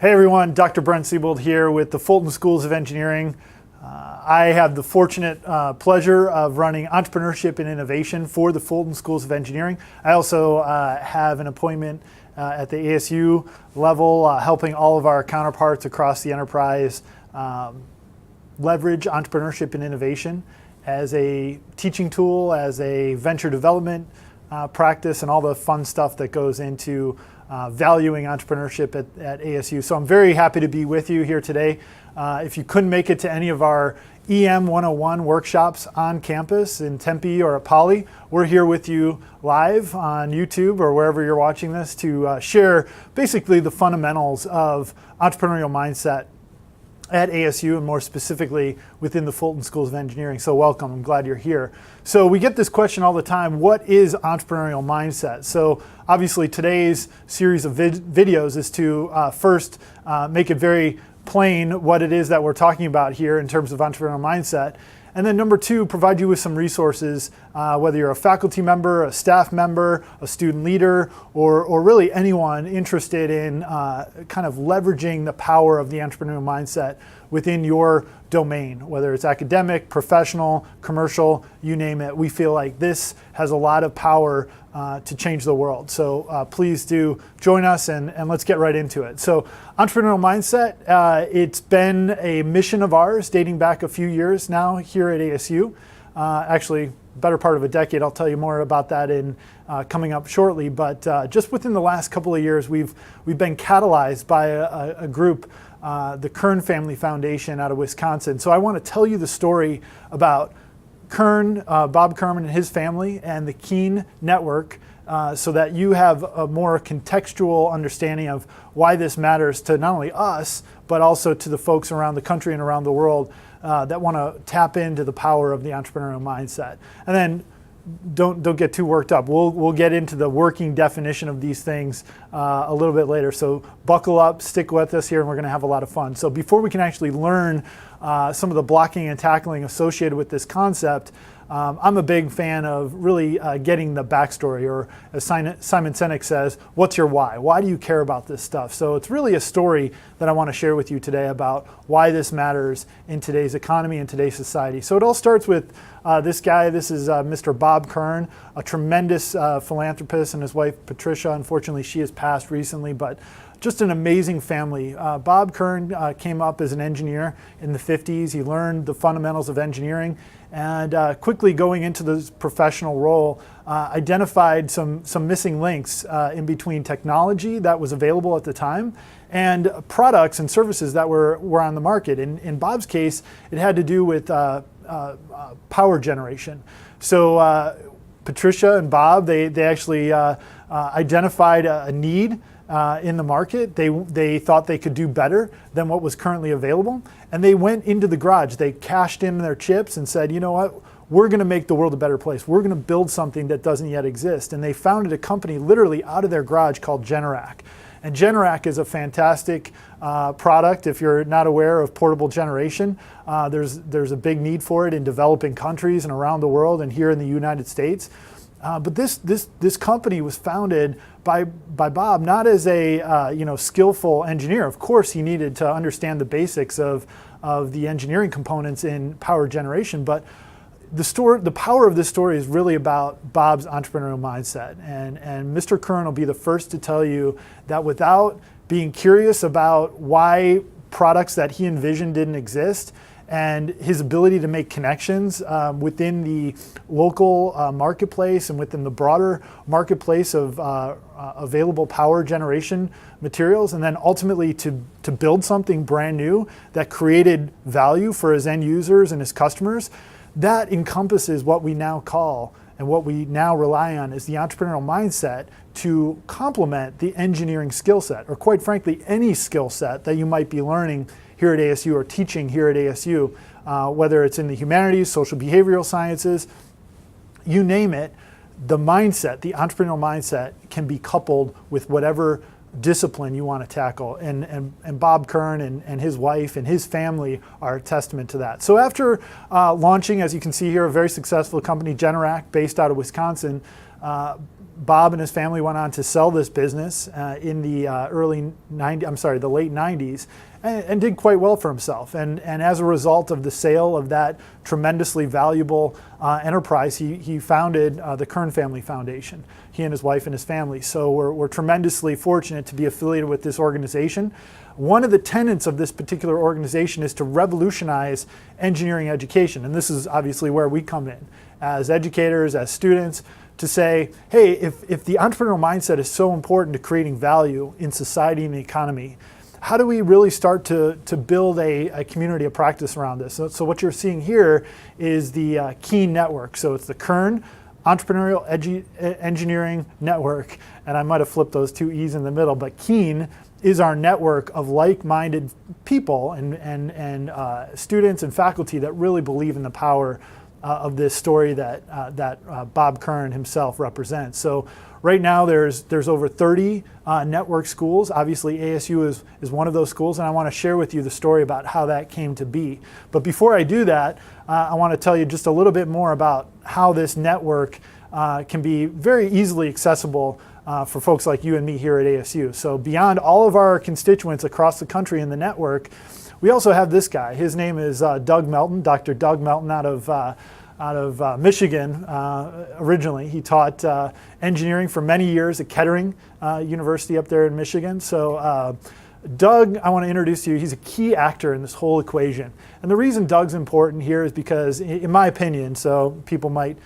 Hey everyone, Dr. Brent Siebold here with the Fulton Schools of Engineering. I have the fortunate pleasure of running entrepreneurship and innovation for the Fulton Schools of Engineering. I also have an appointment at the ASU level, helping all of our counterparts across the enterprise leverage entrepreneurship and innovation as a teaching tool, as a venture development practice, and all the fun stuff that goes into valuing entrepreneurship at ASU. So I'm very happy to be with you here today. If you couldn't make it to any of our EM 101 workshops on campus in Tempe or at Poly, we're here with you live on YouTube or wherever you're watching this to share basically the fundamentals of entrepreneurial mindset at ASU, and more specifically within the Fulton Schools of Engineering. So welcome, I'm glad you're here. So we get this question all the time, what is entrepreneurial mindset? So obviously today's series of videos is to first make it very plain what it is that we're talking about here in terms of entrepreneurial mindset. And then number two, provide you with some resources, whether you're a faculty member, a staff member, a student leader, or really anyone interested in kind of leveraging the power of the entrepreneurial mindset within your domain, whether it's academic, professional, commercial, you name it. We feel like this has a lot of power to change the world. So please do join us and let's get right into it. So entrepreneurial mindset, it's been a mission of ours dating back a few years now here at ASU. Actually, better part of a decade. I'll tell you more about that in coming up shortly. But just within the last couple of years, we've been catalyzed by a group, the Kern Family Foundation out of Wisconsin. So I want to tell you the story about Kern, Bob Kern and his family, and the Keen Network, so that you have a more contextual understanding of why this matters to not only us, but also to the folks around the country and around the world that want to tap into the power of the entrepreneurial mindset. And then don't get too worked up. We'll get into the working definition of these things a little bit later. So buckle up, stick with us here, and we're going to have a lot of fun. So before we can actually learn some of the blocking and tackling associated with this concept, I'm a big fan of really getting the backstory, or as Simon Sinek says, what's your why? Why do you care about this stuff? So it's really a story that I want to share with you today about why this matters in today's economy and today's society. So it all starts with this guy. This is Mr. Bob Kern, a tremendous philanthropist, and his wife Patricia. Unfortunately, she has passed recently, but just an amazing family. Bob Kern came up as an engineer in the 50s. He learned the fundamentals of engineering, and quickly going into this professional role, identified some missing links in between technology that was available at the time and products and services that were on the market. In Bob's case, it had to do with power generation. So Patricia and Bob, they actually identified a need in the market. They thought they could do better than what was currently available, and they went into the garage. They cashed in their chips and said, you know what, we're going to make the world a better place. We're going to build something that doesn't yet exist. And they founded a company literally out of their garage called Generac. And Generac is a fantastic product. If you're not aware of portable generation, there's a big need for it in developing countries and around the world, and here in the United States. But this company was founded by Bob not as a skillful engineer. Of course, he needed to understand the basics of the engineering components in power generation, but the power of this story is really about Bob's entrepreneurial mindset. And Mr. Kern will be the first to tell you that without being curious about why products that he envisioned didn't exist, and his ability to make connections within the local marketplace and within the broader marketplace of available power generation materials, and then ultimately to build something brand new that created value for his end users and his customers, that encompasses what we now call and what we now rely on is the entrepreneurial mindset to complement the engineering skill set, or quite frankly, any skill set that you might be learning here at ASU or teaching here at ASU, whether it's in the humanities, social behavioral sciences, you name it. The mindset, the entrepreneurial mindset, can be coupled with whatever discipline you want to tackle. And Bob Kern and his wife and his family are a testament to that. So after launching, as you can see here, a very successful company, Generac, based out of Wisconsin, Bob and his family went on to sell this business in the the late 90s, and did quite well for himself. And as a result of the sale of that tremendously valuable enterprise, he founded the Kern Family Foundation, he and his wife and his family. So we're tremendously fortunate to be affiliated with this organization. One of the tenets of this particular organization is to revolutionize engineering education. And this is obviously where we come in as educators, as students, to say, hey, if the entrepreneurial mindset is so important to creating value in society and the economy, how do we really start to build a community of practice around this? So what you're seeing here is the Keen network. So it's the Kern Entrepreneurial Engineering Network, and I might have flipped those two E's in the middle, but Keen is our network of like-minded people and students and faculty that really believe in the power of this story that Bob Kern himself represents. So right now there's over 30 network schools. Obviously ASU is one of those schools, and I want to share with you the story about how that came to be. But before I do that, I want to tell you just a little bit more about how this network can be very easily accessible for folks like you and me here at ASU. So beyond all of our constituents across the country in the network, we also have this guy. His name is Doug Melton, Dr. Doug Melton out of Michigan originally. He taught engineering for many years at Kettering University up there in Michigan. So Doug, I want to introduce you. He's a key actor in this whole equation. And the reason Doug's important here is because, in my opinion, so people might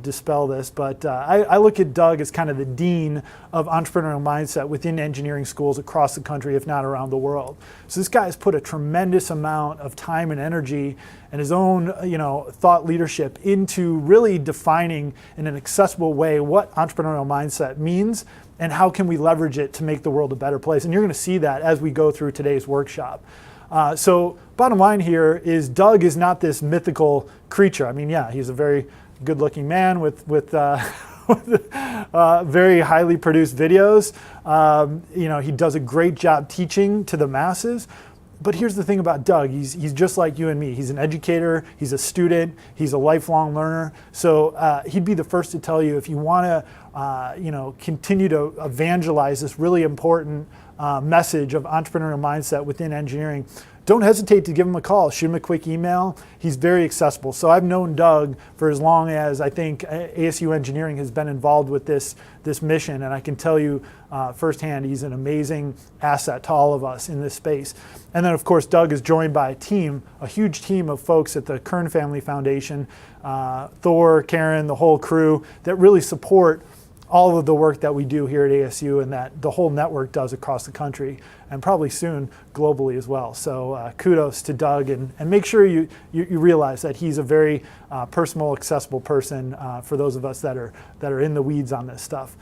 dispel this, but I look at Doug as kind of the dean of entrepreneurial mindset within engineering schools across the country, if not around the world. So this guy has put a tremendous amount of time and energy and his own thought leadership into really defining in an accessible way what entrepreneurial mindset means and how can we leverage it to make the world a better place. And you're going to see that as we go through today's workshop. So bottom line here is Doug is not this mythical creature. I mean, yeah, he's a very good-looking man with very highly produced videos. He does a great job teaching to the masses. But here's the thing about Doug. He's just like you and me. He's an educator. He's a student. He's a lifelong learner. So he'd be the first to tell you if you want to continue to evangelize this really important message of entrepreneurial mindset within engineering, don't hesitate to give him a call, shoot him a quick email. He's very accessible. So I've known Doug for as long as I think ASU Engineering has been involved with this mission, and I can tell you firsthand he's an amazing asset to all of us in this space. And then of course Doug is joined by a huge team of folks at the Kern Family Foundation, Thor, Karen, the whole crew that really support all of the work that we do here at ASU and that the whole network does across the country and probably soon globally as well. So kudos to Doug, and make sure you realize that he's a very personal, accessible person for those of us that are in the weeds on this stuff.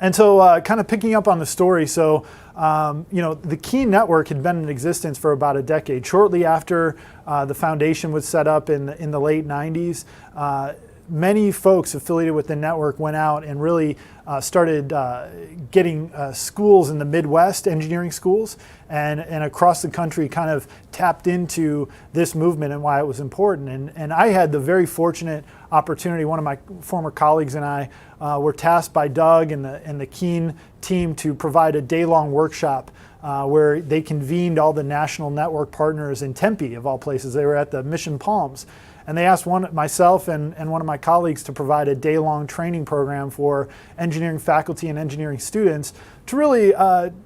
And so kind of picking up on the story, so the Keen network had been in existence for about a decade. Shortly after the foundation was set up in the late 90s, many folks affiliated with the network went out and really started getting schools in the Midwest, engineering schools, and across the country kind of tapped into this movement and why it was important. And I had the very fortunate opportunity, one of my former colleagues and I were tasked by Doug and the Keen team to provide a day-long workshop where they convened all the national network partners in Tempe, of all places. They were at the Mission Palms. And they asked myself and one of my colleagues to provide a day-long training program for engineering faculty and engineering students to really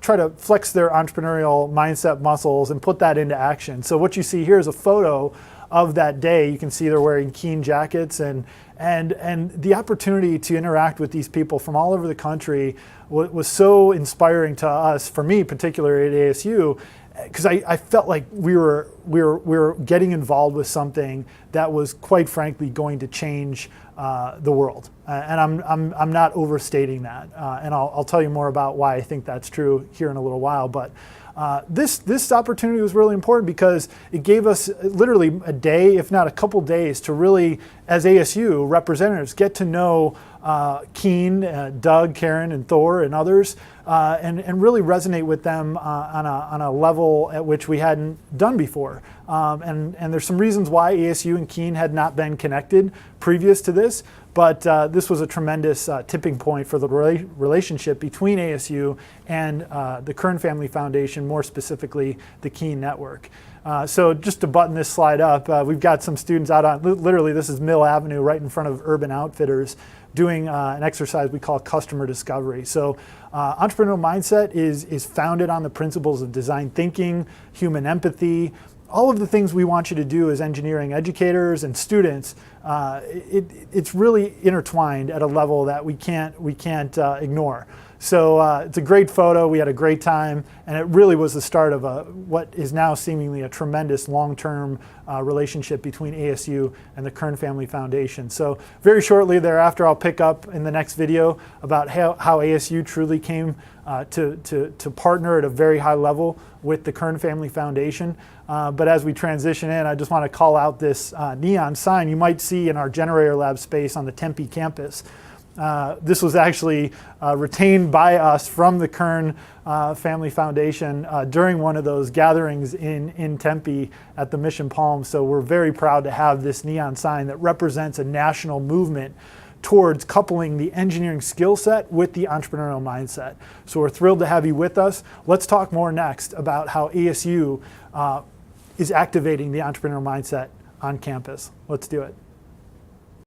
try to flex their entrepreneurial mindset muscles and put that into action. So what you see here is a photo of that day. You can see they're wearing Keen jackets, and the opportunity to interact with these people from all over the country was so inspiring to us, for me particularly at ASU, because I felt like we were getting involved with something that was quite frankly going to change the world, and I'm not overstating that, and I'll tell you more about why I think that's true here in a little while. But this opportunity was really important because it gave us literally a day, if not a couple days, to really, as ASU representatives, get to know Keen, Doug, Karen, and Thor, and others, and really resonate with them on a level at which we hadn't done before. And there's some reasons why ASU and Keen had not been connected previous to this, But this was a tremendous tipping point for the relationship between ASU and the Kern Family Foundation, more specifically the Keen Network. So just to button this slide up, we've got some students out on, literally this is Mill Avenue right in front of Urban Outfitters, doing an exercise we call customer discovery. So Entrepreneurial Mindset is founded on the principles of design thinking, human empathy, all of the things we want you to do as engineering educators and students. It's really intertwined at a level that we can't ignore. So it's a great photo. We had a great time, and it really was the start of what is now seemingly a tremendous long-term relationship between ASU and the Kern Family Foundation. So very shortly thereafter, I'll pick up in the next video about how ASU truly came to partner at a very high level with the Kern Family Foundation. But as we transition in, I just want to call out this neon sign you might see in our Generator Lab space on the Tempe campus. This was actually retained by us from the Kern Family Foundation during one of those gatherings in Tempe at the Mission Palm. So we're very proud to have this neon sign that represents a national movement towards coupling the engineering skill set with the entrepreneurial mindset. So we're thrilled to have you with us. Let's talk more next about how ASU is activating the entrepreneurial mindset on campus. Let's do it.